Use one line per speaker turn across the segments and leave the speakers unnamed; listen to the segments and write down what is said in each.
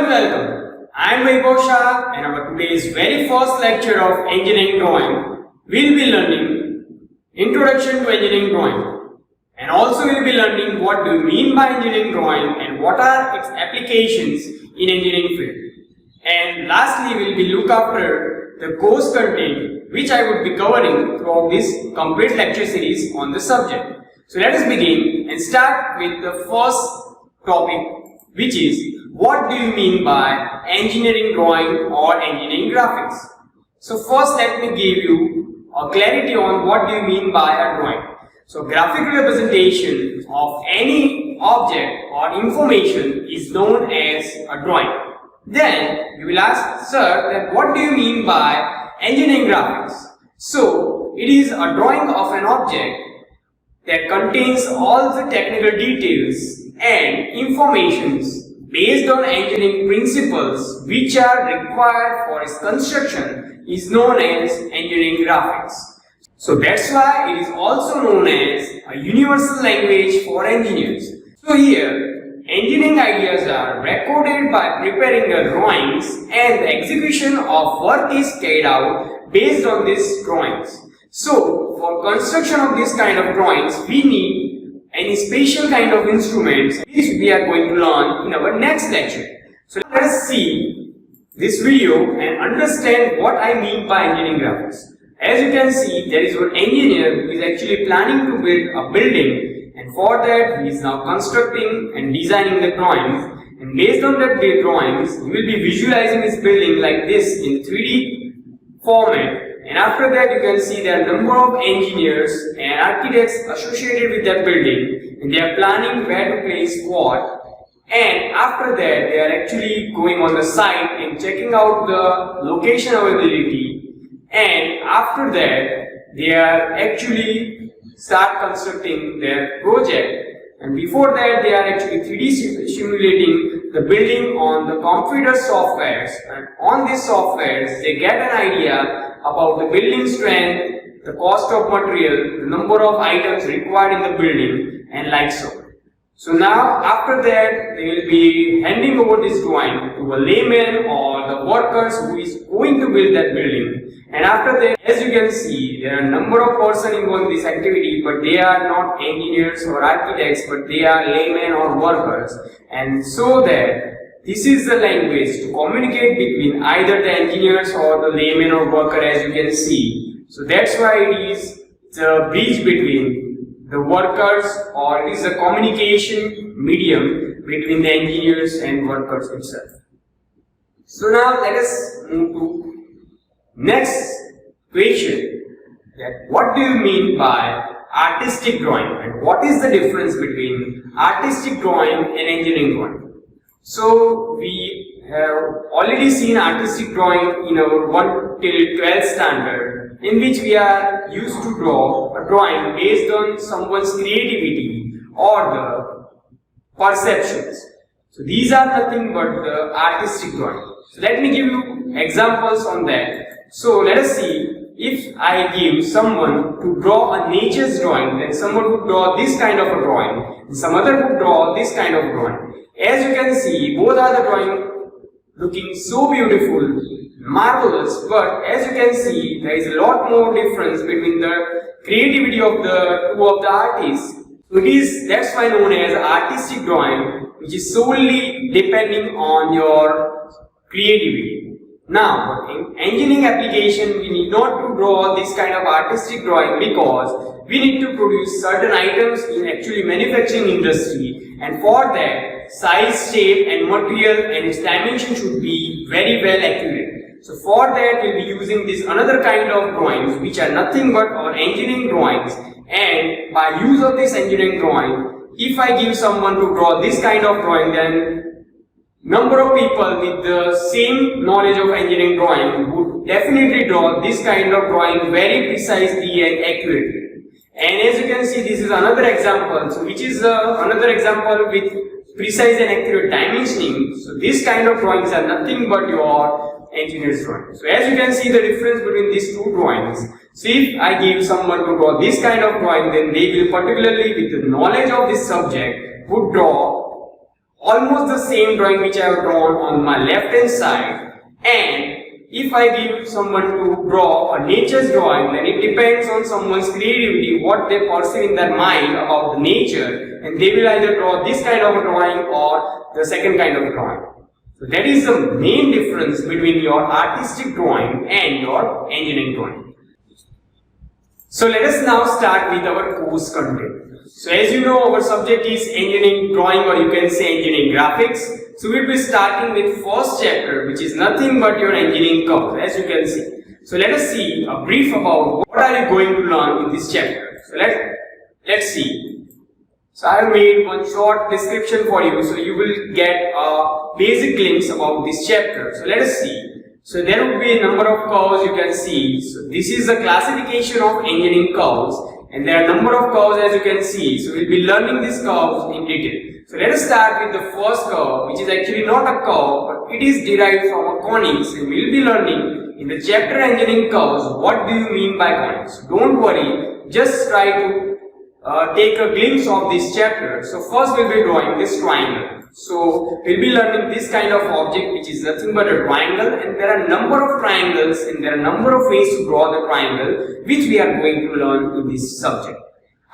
welcome. I am Vaibhav Shah and our today's very first lecture of engineering drawing we'll be learning Introduction to Engineering Drawing, and also we'll be learning what do we mean by engineering drawing and what are its applications in engineering field. And lastly we'll be look after the course content which I would be covering throughout this complete lecture series on the subject. So let us begin and start with the first topic, which is what do you mean by engineering drawing or engineering graphics. So first let me give you a clarity on what do you mean by a drawing. So graphical representation of any object or information is known as a drawing. Then you will ask, sir, that what do you mean by engineering graphics? So it is a drawing of an object that contains all the technical details and informations based on engineering principles which are required for its construction is known as engineering graphics. So that's why it is also known as a universal language for engineers. So here, engineering ideas are recorded by preparing the drawings, and the execution of work is carried out based on these drawings. So for construction of this kind of drawings, we need any special kind of instruments which we are going to learn in our next lecture. So let us see this video and understand what I mean by engineering graphics. As you can see, there is one engineer who is actually planning to build a building, and for that he is now constructing and designing the drawings, and based on that drawings he will be visualizing his building like this in 3D format. And after that you can see there are a number of engineers and architects associated with that building, and they are planning where to place what. And after that they are actually going on the site and checking out the location availability, and after that they are actually start constructing their project. And before that they are actually 3D simulating the building on the computer softwares, and on these softwares they get an idea about the building strength, the cost of material, the number of items required in the building, and like so. So now after that they will be handing over this drawing to a layman or the workers who is going to build that building. And after that, as you can see, there are a number of persons involved in this activity, but they are not engineers or architects, but they are laymen or workers. And so that this is the language to communicate between either the engineers or the layman or worker, as you can see. So that's why it is the bridge between the workers, or it is a communication medium between the engineers and workers itself. So now let us move to next question, that what do you mean by artistic drawing, and what is the difference between artistic drawing and engineering drawing? So we have already seen artistic drawing in our 1 till 12th standard, in which we are used to draw a drawing based on someone's creativity or the perceptions. So these are nothing but the artistic drawing. So let me give you examples on that. So let us see, if I give someone to draw a nature's drawing, then someone would draw this kind of a drawing, and some other would draw this kind of drawing. As you can see, both are the drawing looking so beautiful, marvelous, but as you can see, there is a lot more difference between the creativity of the two of the artists. So that's why known as artistic drawing, which is solely depending on your creativity. Now, in engineering application, we need not to draw this kind of artistic drawing because we need to produce certain items in actually manufacturing industry, and for that size, shape and material and its dimension should be very well accurate. So for that we'll be using this another kind of drawings which are nothing but our engineering drawings, and by use of this engineering drawing, if I give someone to draw this kind of drawing, then number of people with the same knowledge of engineering drawing would definitely draw this kind of drawing very precisely and accurately. And as you can see, this is another example, so which is another example with precise and accurate dimensioning. So this kind of drawings are nothing but your engineer's drawing. So as you can see the difference between these two drawings. So if I give someone to draw this kind of drawing, then they will, particularly with the knowledge of this subject, would draw almost the same drawing which I have drawn on my left hand side, and if I give someone to draw a nature's drawing, then it depends on someone's creativity, what they perceive in their mind about the nature, and they will either draw this kind of a drawing or the second kind of drawing. So that is the main difference between your artistic drawing and your engineering drawing. So let us now start with our course content. So as you know, our subject is engineering drawing, or you can say engineering graphics. So we'll be starting with first chapter, which is nothing but your engineering curves, as you can see. So let us see a brief about what are you going to learn in this chapter. So let's see. So I have made one short description for you, so you will get a basic glimpse about this chapter. So let us see. So there will be a number of curves you can see. So this is the classification of engineering curves, and there are a number of curves as you can see. So we'll be learning these curves in detail. So let us start with the first curve, which is actually not a curve, but it is derived from a conics, and we'll be learning in the chapter engineering curves what do you mean by conics. Don't worry, just try to take a glimpse of this chapter. So first we'll be drawing this triangle. So we'll be learning this kind of object, which is nothing but a triangle, and there are a number of triangles and there are a number of ways to draw the triangle, which we are going to learn in this subject.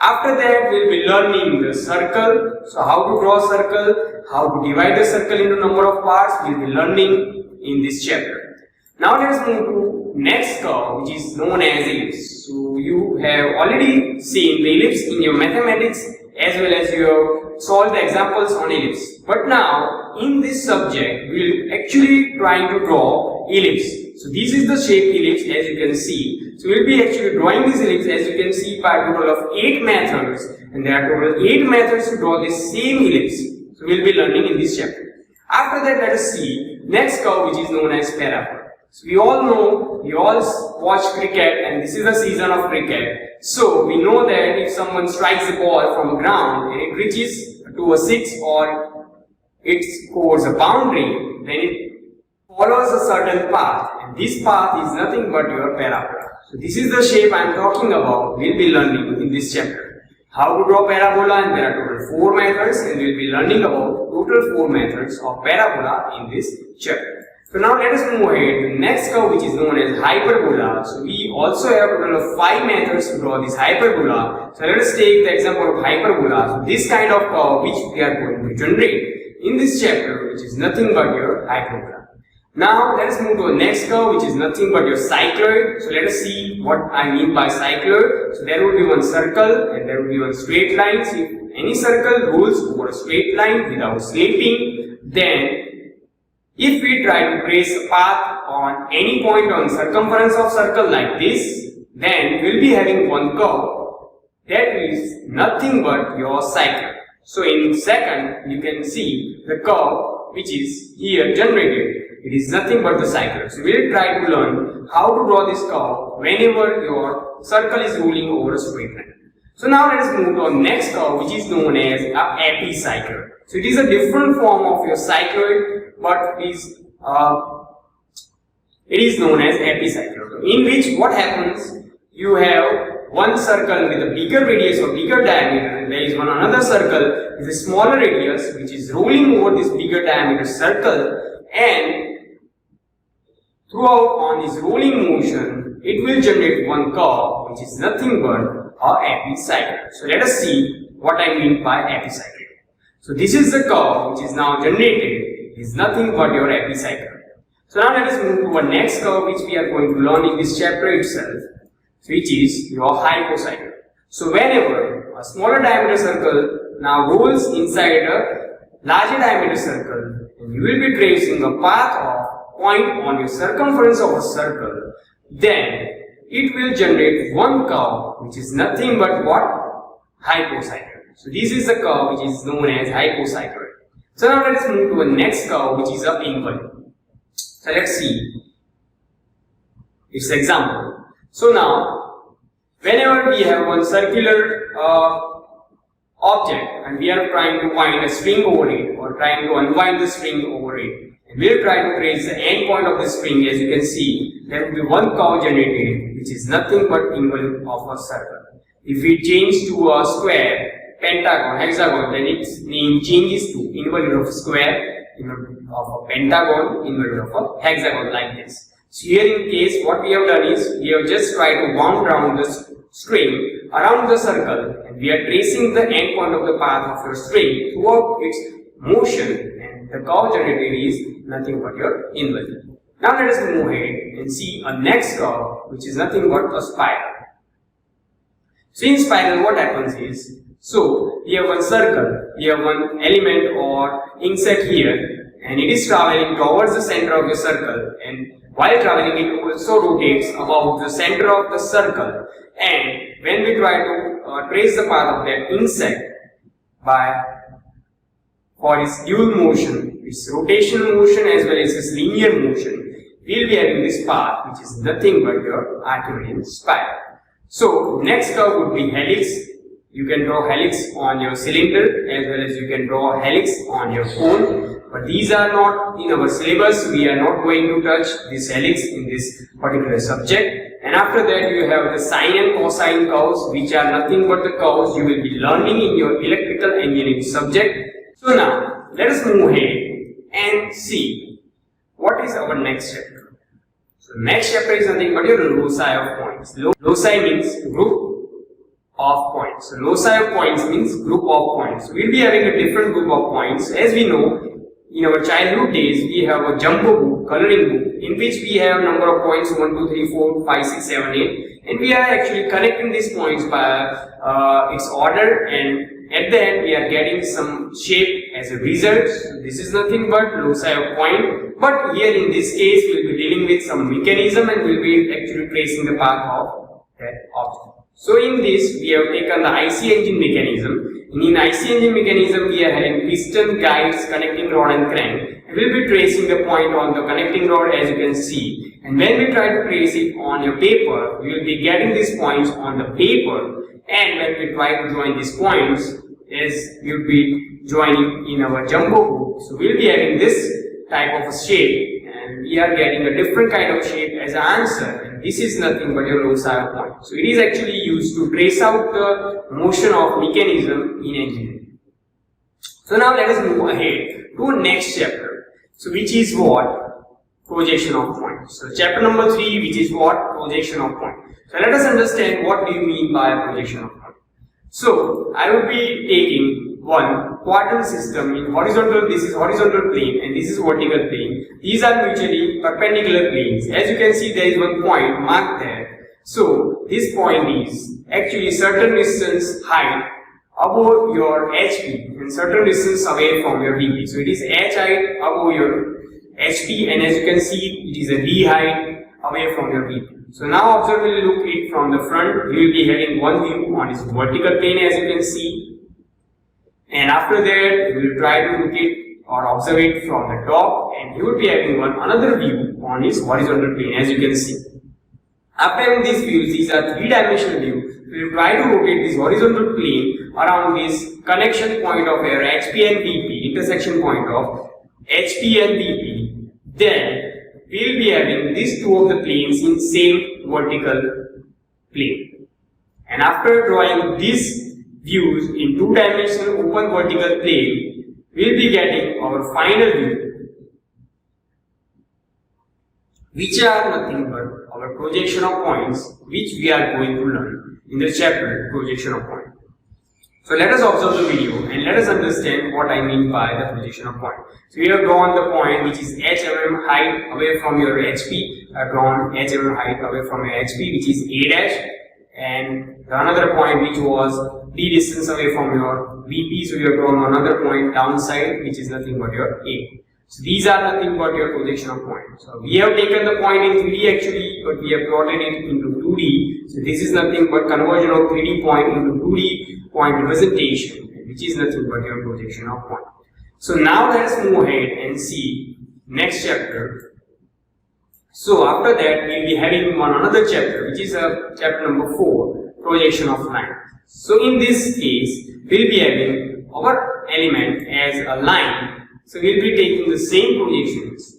After that, we'll be learning the circle. So how to draw a circle, how to divide the circle into number of parts, we'll be learning in this chapter. Now let us move to next curve, which is known as ellipse. So you have already seen the ellipse in your mathematics, as well as you have solved the examples on ellipse. But now in this subject, we'll actually trying to draw ellipse. So this is the shape ellipse, as you can see. So we'll be actually drawing this ellipse, as you can see, by a total of 8 methods, and there are total 8 methods to draw this same ellipse. So we'll be learning in this chapter. After that, let us see next curve, which is known as parabola. So we all know, we all watch cricket, and this is the season of cricket. So we know that if someone strikes the ball from ground and it reaches to a 6 or it scores a boundary, then it follows a certain path, and this path is nothing but your parabola. So this is the shape I am talking about. We'll be learning in this chapter how to draw parabola, and there are total 4 methods, and we'll be learning about total 4 methods of parabola in this chapter. So now let us move ahead to the next curve, which is known as hyperbola. So we also have a total of 5 methods to draw this hyperbola. So let us take the example of hyperbola. So this kind of curve which we are going to generate in this chapter, which is nothing but your hyperbola. Now let us move to the next curve, which is nothing but your cycloid. So let us see what I mean by cycloid. So there will be one circle and there will be one straight line. So if any circle rolls over a straight line without slipping, then if we try to trace a path on any point on circumference of circle like this, then we'll be having one curve that is nothing but your cycloid. So in second, you can see the curve which is here generated. It is nothing but the cycloid. So we'll try to learn how to draw this curve whenever your circle is rolling over a straight line. So now let us move to our next curve, which is known as a epicycloid. So it is a different form of your cycloid, but it is known as epicycloid, in which what happens, you have one circle with a bigger radius or bigger diameter, and there is one another circle with a smaller radius which is rolling over this bigger diameter circle, and throughout on this rolling motion it will generate one curve which is nothing but a epicycloid. So let us see what I mean by epicycloid. So this is the curve which is now generated, is nothing but your epicycloid. So now let us move to our next curve which we are going to learn in this chapter itself, which is your hypocycloid. So whenever a smaller diameter circle now rolls inside a larger diameter circle, and you will be tracing a path of point on your circumference of a circle, then it will generate one curve which is nothing but what? Hypocycloid. So this is the curve which is known as hypocycloid. So now let us move to the next curve, which is a inverted. So let's see its example. So now whenever we have one circular object and we are trying to wind a string over it, or trying to unwind the string over it, and we will try to trace the end point of the string, as you can see, there will be one curve generated which is nothing but inversion of a circle. If we change to a square, pentagon, hexagon, then its name changes to inverted of a square, inverted of a pentagon, inverted of a hexagon, like this. So here in case what we have done is we have just tried to wound around the string around the circle, and we are tracing the end point of the path of your string throughout its motion, and the curve generated is nothing but your inverted. Now let us move ahead and see a next curve, which is nothing but a spiral. So in spiral what happens is, so we have one circle, we have one element or insect here, and it is traveling towards the center of the circle, and while traveling it also rotates about the center of the circle, and when we try to trace the path of that insect for its dual motion, its rotational motion as well as its linear motion, we will be having this path which is nothing but your Archimedean spiral. So next curve would be helix. You can draw helix on your cylinder as well as you can draw helix on your cone, but these are not in our syllabus. We are not going to touch this helix in this particular subject. And after that you have the sine and cosine curves, which are nothing but the curves you will be learning in your electrical engineering subject. So now let us move ahead and see what is our next chapter. So next chapter is nothing but your loci of points. Loci means group of points. So loci of points means group of points. We will be having a different group of points. As we know, in our childhood days, we have a jumbo book, coloring book, in which we have number of points 1, 2, 3, 4, 5, 6, 7, 8, and we are actually connecting these points by its order, and at the end we are getting some shape as a result. So this is nothing but loci of point, but here in this case we will be dealing with some mechanism and we will be actually tracing the path of that object. So in this we have taken the IC engine mechanism. In IC engine mechanism we are having piston, guides, connecting rod and crank. We will be tracing the point on the connecting rod, as you can see, and when we try to trace it on your paper, we will be getting these points on the paper, and when we try to join these points, as we will be joining in our jumbo book, so we will be having this type of a shape, and we are getting a different kind of shape as an answer, and this is nothing but your loci of point. So it is actually used to trace out the motion of mechanism in engineering. So now let us move ahead to next chapter. So which is what? Projection of point. So chapter number 3, which is what? Projection of point. So let us understand what do you mean by projection of point. So I will be taking one quadrant system in horizontal. This is horizontal plane and this is vertical plane. These are mutually perpendicular planes. As you can see, there is one point marked there. So this point is actually certain distance height above your HP and certain distance away from your VP. So it is H height above your HP, and as you can see, it is a D height away from your VP. So now observe, we will look it from the front. We will be having one view on its vertical plane, as you can see, and after that we will try to look it or observe it from the top, and you will be having another view on its horizontal plane, as you can see. After having these views, these are three-dimensional views. We will try to rotate this horizontal plane around this connection point of your HP and VP, intersection point of HP and VP. Then we will be having these two of the planes in same vertical plane. And after drawing these views in two-dimensional open vertical plane, we will be getting our final view, which are nothing but our projection of points, which we are going to learn in the chapter projection of point. So let us observe the video and let us understand what I mean by the projection of point. So we have drawn the point which is h mm height away from your HP. I have drawn h mm height away from your HP, which is A dash, and the another point which was D distance away from your VP. So you have drawn another point downside, which is nothing but your A. So these are nothing but your projection of point. So we have taken the point in 3D actually, but we have plotted it into 2D. So this is nothing but conversion of 3D point into 2D point representation, which is nothing but your projection of point. So now let us move ahead and see next chapter. So after that we will be having another chapter, which is chapter number 4, projection of line. So in this case we will be having our element as a line. So we will be taking the same projections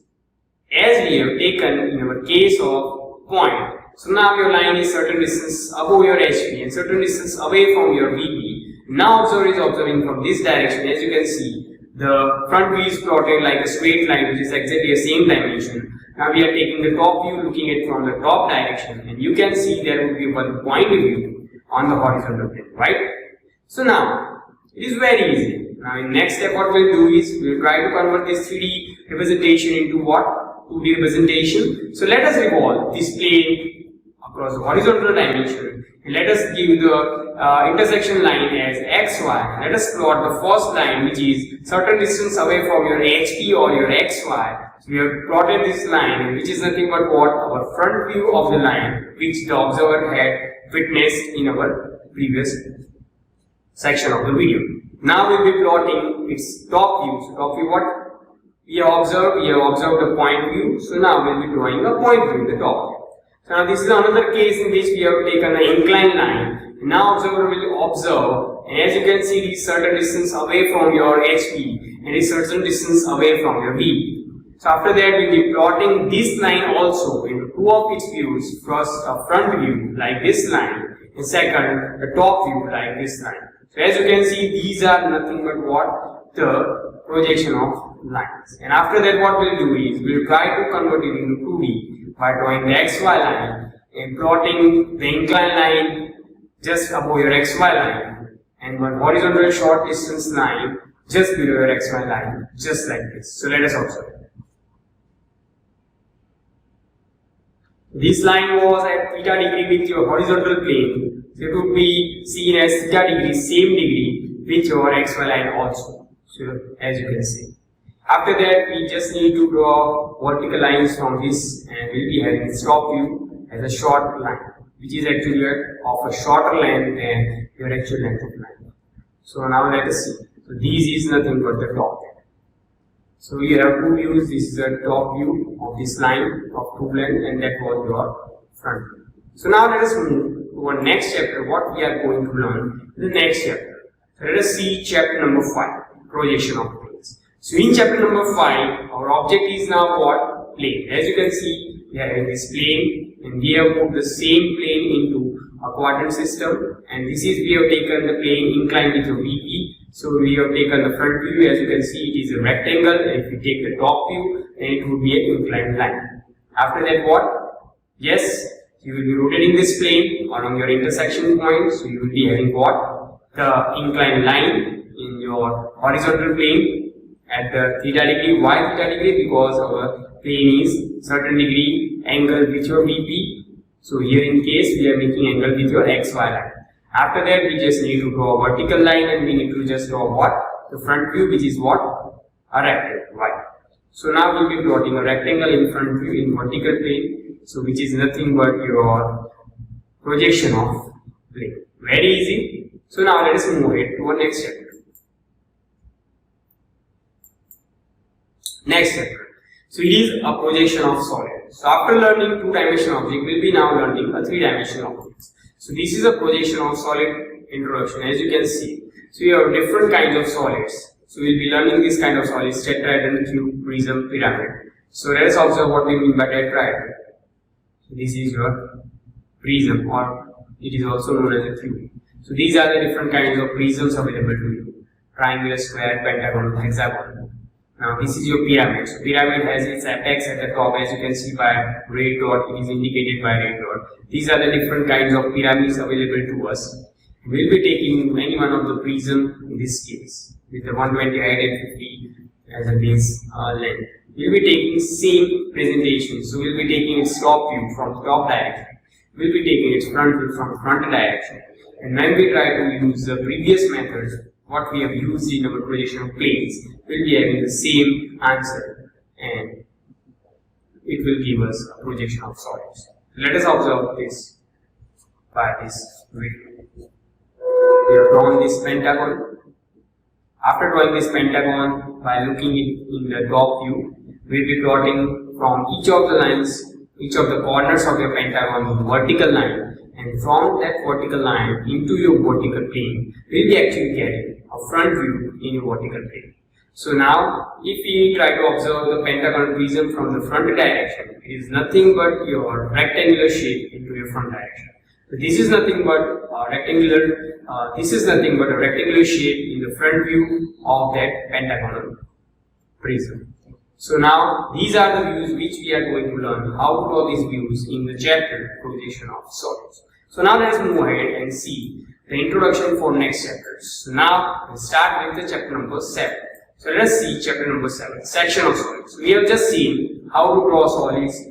as we have taken in our case of point. So now your line is certain distance above your HP and certain distance away from your VP. Now observer is observing from this direction. As you can see, the front view is plotted like a straight line which is exactly the same dimension. Now we are taking the top view, looking at it from the top direction, and you can see there will be one point of view on the horizontal plane, right? So now it is very easy. Now in next step what we'll do is we'll try to convert this 3D representation into what? 2D representation. So let us revolve this plane across the horizontal dimension and let us give the intersection line as xy. Let us plot the first line which is certain distance away from your HP or your xy. So we have plotted this line which is nothing but what? Our front view of the line which the observer had witnessed in our previous section of the video. Now we will be plotting its top view. So top view what? We have observed the point view. So now we will be drawing a point view, the top view. So now this is another case in which we have taken an inclined line. Now observer will observe, and as you can see, it is certain distance away from your HP and a certain distance away from your V. So after that we will be plotting this line also in two of its views. First a front view like this line, and second the top view like this line. So as you can see, these are nothing but what? The projection of lines. And after that what we'll do is we'll try to convert it into 2D by drawing the XY line and plotting the inclined line just above your XY line and one horizontal short distance line just below your XY line, just like this. So let us observe. This line was at theta degree with your horizontal plane. So it would be seen as theta degree, same degree with your XY line also. So as you can see. After that we just need to draw vertical lines from this and we'll be having its top view as a short line which is actually of a shorter length than your actual length of line. So now let us see. So this is nothing but the top view. So we have two views. This is a top view of this line of two length and that was your front view. So now let us move to our next chapter. What we are going to learn in the next chapter. So let us see chapter number 5, projection of planes. So in chapter number 5, our object is now what? Plane. As you can see, we are having this plane and we have put the same plane into a quadrant system, and this is we have taken the plane inclined with a VP. So we have taken the front view. As you can see, it is a rectangle, and if you take the top view, then it would be an inclined line. After that what? Yes, you will be rotating this plane along your intersection point. So you will be having what? The inclined line in your horizontal plane at the theta degree. Why theta degree? Because our plane is certain degree angle with your VP. So here in case we are making angle with your XY line. After that we just need to draw a vertical line and we need to just draw what? The front view, which is what? A rectangle. Why? So now we will be plotting a rectangle in front view in vertical plane. So which is nothing but your projection of plane. Very easy. So now let us move ahead to our next chapter. Next chapter. So it is a projection of solid. So after learning two-dimensional object, we will be now learning a three-dimensional object. So this is a projection of solid introduction, as you can see. So we have different kinds of solids. So we will be learning this kind of solids: tetrahedron, cube, prism, pyramid. So let us observe what we mean by tetrahedron. So this is your prism, or it is also known as a cube. So these are the different kinds of prisms available to you: triangular, square, pentagon, hexagon. Now this is your pyramid. So pyramid has its apex at the top, as you can see by red dot. It is indicated by red dot. These are the different kinds of pyramids available to us. We will be taking any one of the prism in this case with the 120, 150 as a base length. We will be taking same presentation. So we will be taking its top view from the top direction. We will be taking its front view from front direction. And when we try to use the previous methods, what we have used in our projection of planes, will be having the same answer, and it will give us a projection of solids. Let us observe this by this video. We have drawn this pentagon. After drawing this pentagon, by looking in the top view, we will be plotting from each of the lines, each of the corners of your pentagon with vertical line, and from that vertical line into your vertical plane, we will be actually getting a front view in your vertical plane. So now, if we try to observe the pentagon prism from the front direction, it is nothing but your rectangular shape into your front direction. So this is nothing but a rectangular shape in the front view of that pentagonal prism. So now these are the views which we are going to learn how to draw these views in the chapter Projection of Solids. So now let's move ahead and see the introduction for next chapters. So now we'll start with the chapter number 7. So let us see chapter number 7, section of solids. We have just seen how to draw solids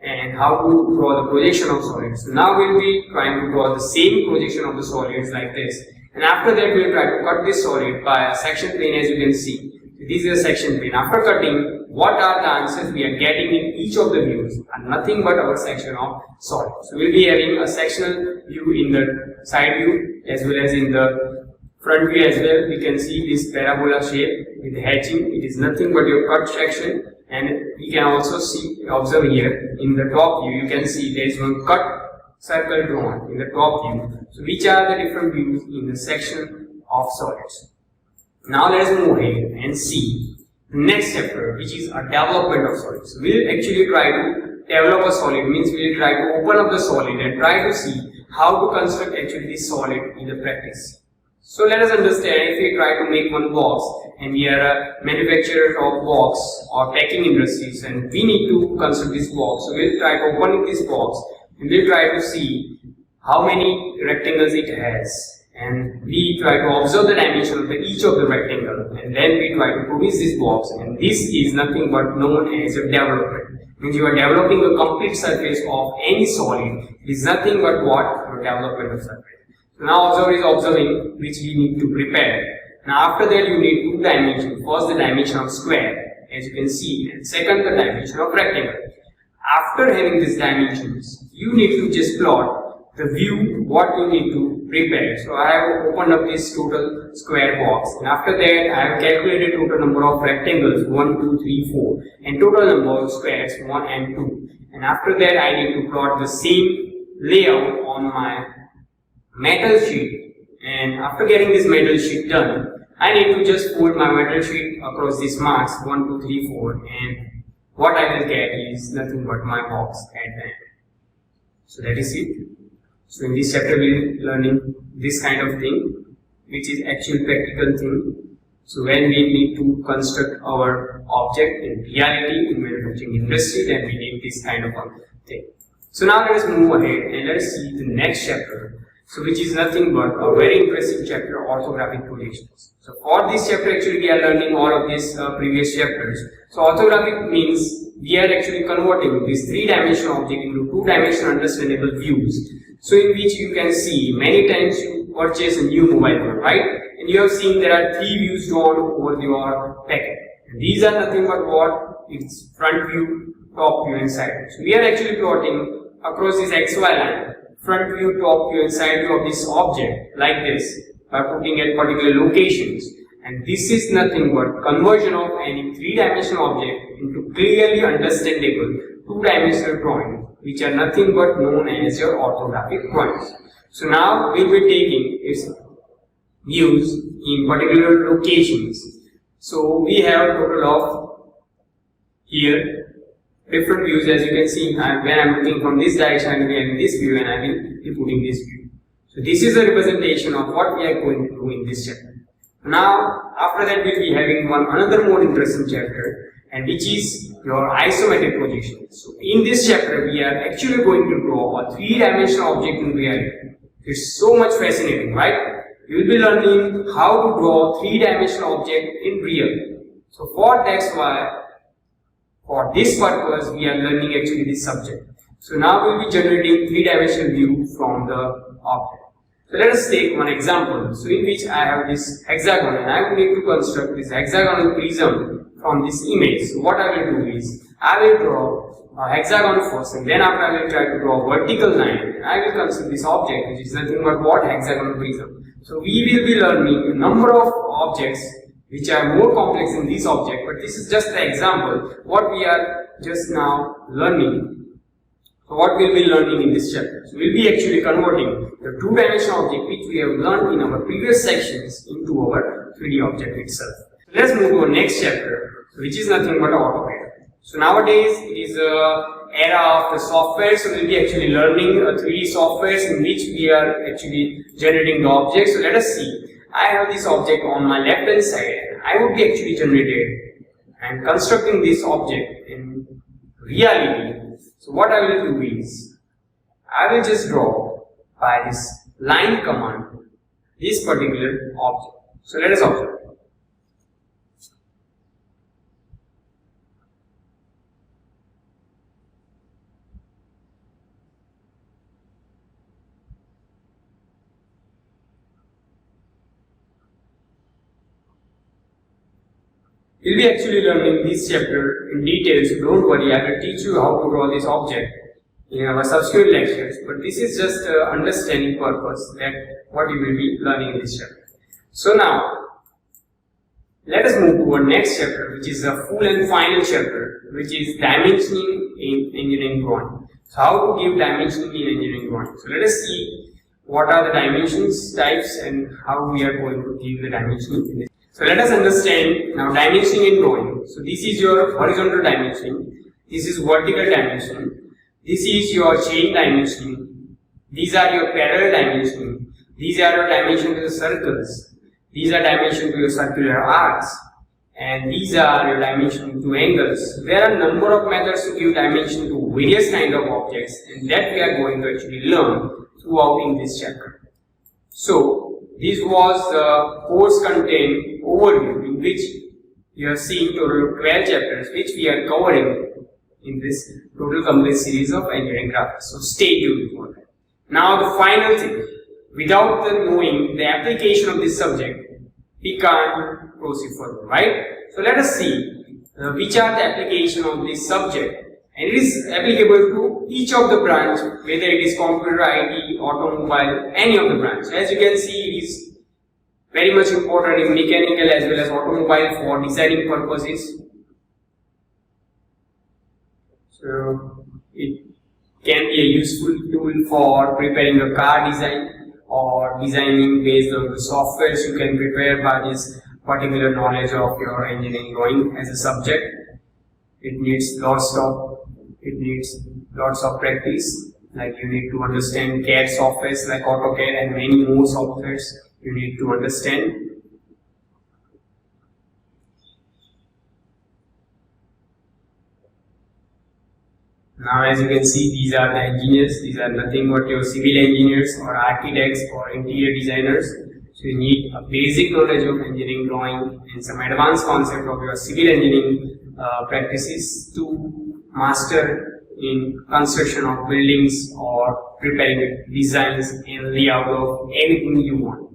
and how to draw the projection of solids. So now we'll be trying to draw the same projection of the solids like this. And after that we'll try to cut this solid by a section plane, as you can see. So this is a section plane. After cutting, what are the answers we are getting in each of the views are nothing but our section of solids. So we'll be having a sectional view in the side view as well as in the front view as well. We can see this parabola shape with hatching. It is nothing but your cut section, and we can also observe here in the top view. You can see there is one cut circle drawn in the top view. So which are the different views in the section of solids. Now let us move ahead and see the next chapter, which is a development of solids. We'll actually try to develop a solid, means we'll try to open up the solid and try to see how to construct actually this solid in the practice. So let us understand, if we try to make one box and we are a manufacturer of box or packing industries and we need to construct this box. So we'll try to open this box and we'll try to see how many rectangles it has. And we try to observe the dimension of each of the rectangle, and then we try to produce this box, and this is nothing but known as a development. Means you are developing a complete surface of any solid. It is nothing but what? Your development of surface. So now observer is observing which we need to prepare. Now after that you need two dimensions. First the dimension of square, as you can see, and second the dimension of rectangle. After having these dimensions, you need to just plot the view what you need to prepare. So I have opened up this total square box, and after that I have calculated total number of rectangles 1, 2, 3, 4 and total number of squares 1 and 2. And after that I need to plot the same layout on my metal sheet, and after getting this metal sheet done, I need to just fold my metal sheet across these marks 1, 2, 3, 4, and what I will get is nothing but my box at the end. So that is it. So in this chapter we will be learning this kind of thing, which is actual practical thing. So when we need to construct our object in reality in manufacturing industry, then we need this kind of a thing. So now let us move ahead and let us see the next chapter. So which is nothing but a very interesting chapter, orthographic projections. So for this chapter actually we are learning all of these previous chapters. So orthographic means we are actually converting this three-dimensional object into two-dimensional understandable views. So in which you can see many times you purchase a new mobile phone, right? And you have seen there are three views drawn over your packet. And these are nothing but what? It's front view, top view and side view. So we are actually plotting across this XY line, front view, top view and side view of this object like this by putting at particular locations. And this is nothing but conversion of any three-dimensional object into clearly understandable two-dimensional drawing, which are nothing but known as your orthographic drawings. So now we will be taking its views in particular locations. So we have a total of here different views, as you can see. When I am looking from this direction, I will be having this view and I will be putting this view. So this is a representation of what we are going to do in this chapter. Now after that we will be having another more interesting chapter, and which is your isometric projection. So in this chapter we are actually going to draw a three-dimensional object in reality. It's so much fascinating, right? You will be learning how to draw three-dimensional object in real. So for this purpose we are learning actually this subject. So now we will be generating three-dimensional view from the object. So let us take one example. So in which I have this hexagon and I will need to construct this hexagonal prism from this image. So what I will do is I will draw a hexagon first, and then after I will try to draw a vertical line, and I will construct this object, which is nothing but what? Hexagonal prism. So we will be learning a number of objects which are more complex in this object, but this is just the example what we are just now learning. So what we will be learning in this chapter? So we will be actually converting the two-dimensional object which we have learned in our previous sections into our 3D object itself. So let's move to our next chapter, which is nothing but AutoCAD. So nowadays it is a era of the software, so we'll be actually learning 3D softwares in which we are actually generating the objects. So let us see. I have this object on my left hand side and I would be actually generated and constructing this object in reality. So what I will do is, I will just draw by this line command this particular object. So let us observe. We'll be actually learning this chapter in detail, so don't worry, I will teach you how to draw this object in our subsequent lectures, but this is just understanding purpose that what you will be learning in this chapter. So now, let us move to our next chapter, which is a full and final chapter, which is dimensioning in engineering drawing. So how to give dimensioning in engineering drawing. So let us see what are the dimensions types and how we are going to give the dimensioning in this. So let us understand now dimensioning in drawing. So this is your horizontal dimensioning, this is vertical dimensioning, this is your chain dimensioning, these are your parallel dimensioning, these are your dimension to the circles, these are dimension to your circular arcs, and these are your dimension to angles. There are a number of methods to give dimension to various kind of objects, and that we are going to actually learn throughout in this chapter. So this was the course content overview in which you have seen total 12 chapters which we are covering in this total complete series of engineering graphics. So stay tuned for that. Now the final thing, without knowing the application of this subject, we can't proceed further, right? So let us see which are the application of this subject, and it is applicable to each of the branch, whether it is computer, IT, automobile, any of the branch. As you can see, it is very much important in mechanical as well as automobile for designing purposes. So it can be a useful tool for preparing a car design or designing based on the softwares you can prepare by this particular knowledge of your engineering drawing as a subject. It needs lots of practice, like you need to understand CAD softwares like AutoCAD and many more softwares you need to understand. Now as you can see, these are the engineers, these are nothing but your civil engineers or architects or interior designers. So you need a basic knowledge of engineering drawing and some advanced concept of your civil engineering practices to master in construction of buildings or preparing designs and layout of anything you want.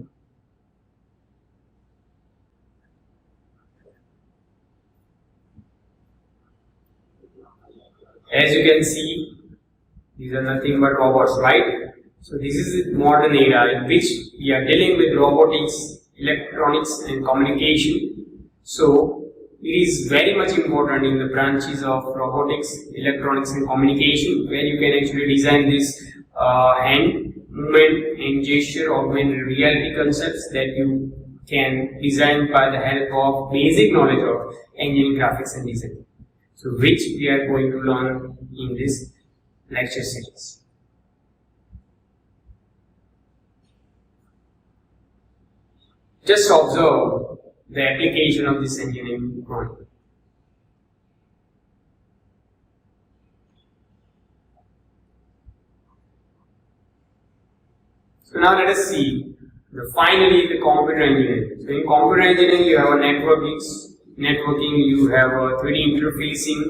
As you can see, these are nothing but robots, right? So this is the modern era in which we are dealing with robotics, electronics and communication. So it is very much important in the branches of robotics, electronics and communication, where you can actually design this hand movement and gesture augmented reality concepts that you can design by the help of basic knowledge of engineering graphics and design. So which we are going to learn in this lecture series. Just observe the application of this engineering drawing. So now let us see finally the computer engineering. So in computer engineering you have a networking, you have a 3D interfacing,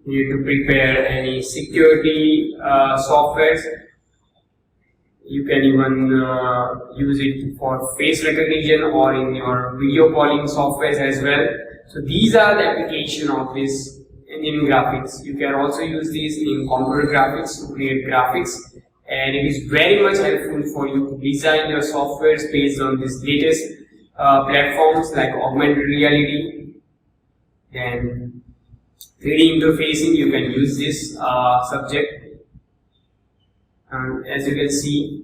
you need to prepare any security softwares. You can even use it for face recognition or in your video calling softwares as well. So these are the application of this engineering graphics. You can also use these in computer graphics to create graphics, and it is very much helpful for you to design your softwares based on this latest platforms like augmented reality and 3D interfacing. You can use this subject. As you can see,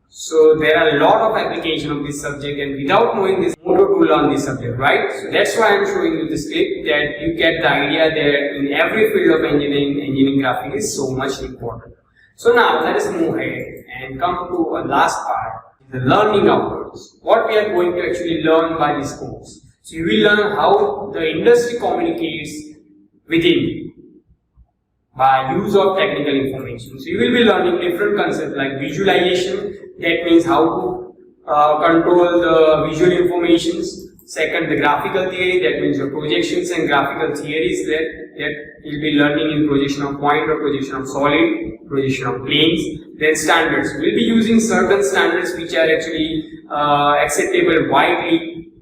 so there are a lot of application of this subject, and without knowing this motor to learn this subject, right? So that's why I'm showing you this clip, that you get the idea that in every field of engineering graphic is so much important. So now let us move ahead and come to a last part, the learning outcomes. What we are going to actually learn by this course. So you will learn how the industry communicates within by use of technical information. So you will be learning different concepts like visualization, that means how to control the visual informations. Second, the graphical theory, that means your projections and graphical theories that you'll be learning in projection of point or projection of solid, projection of planes. Then standards, we'll be using certain standards which are actually acceptable widely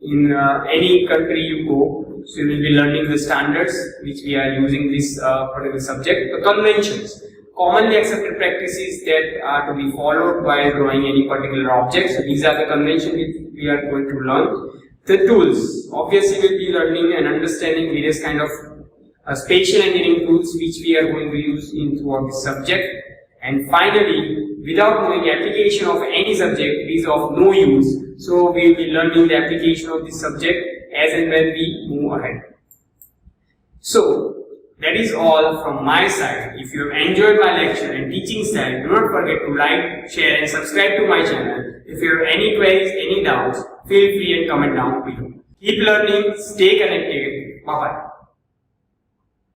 in any country you go. So you will be learning the standards which we are using this particular subject. The conventions, commonly accepted practices that are to be followed while drawing any particular object. So these are the conventions which we are going to learn. The tools, obviously we'll be learning and understanding various kind of spatial engineering tools which we are going to use in throughout this subject. And finally, without knowing application of any subject, it is of no use. So we will be learning the application of this subject as and when we move ahead. So that is all from my side. If you have enjoyed my lecture and teaching style, do not forget to like, share and subscribe to my channel. If you have any queries, any doubts, feel free and comment down below. Keep learning, stay connected. Bye bye.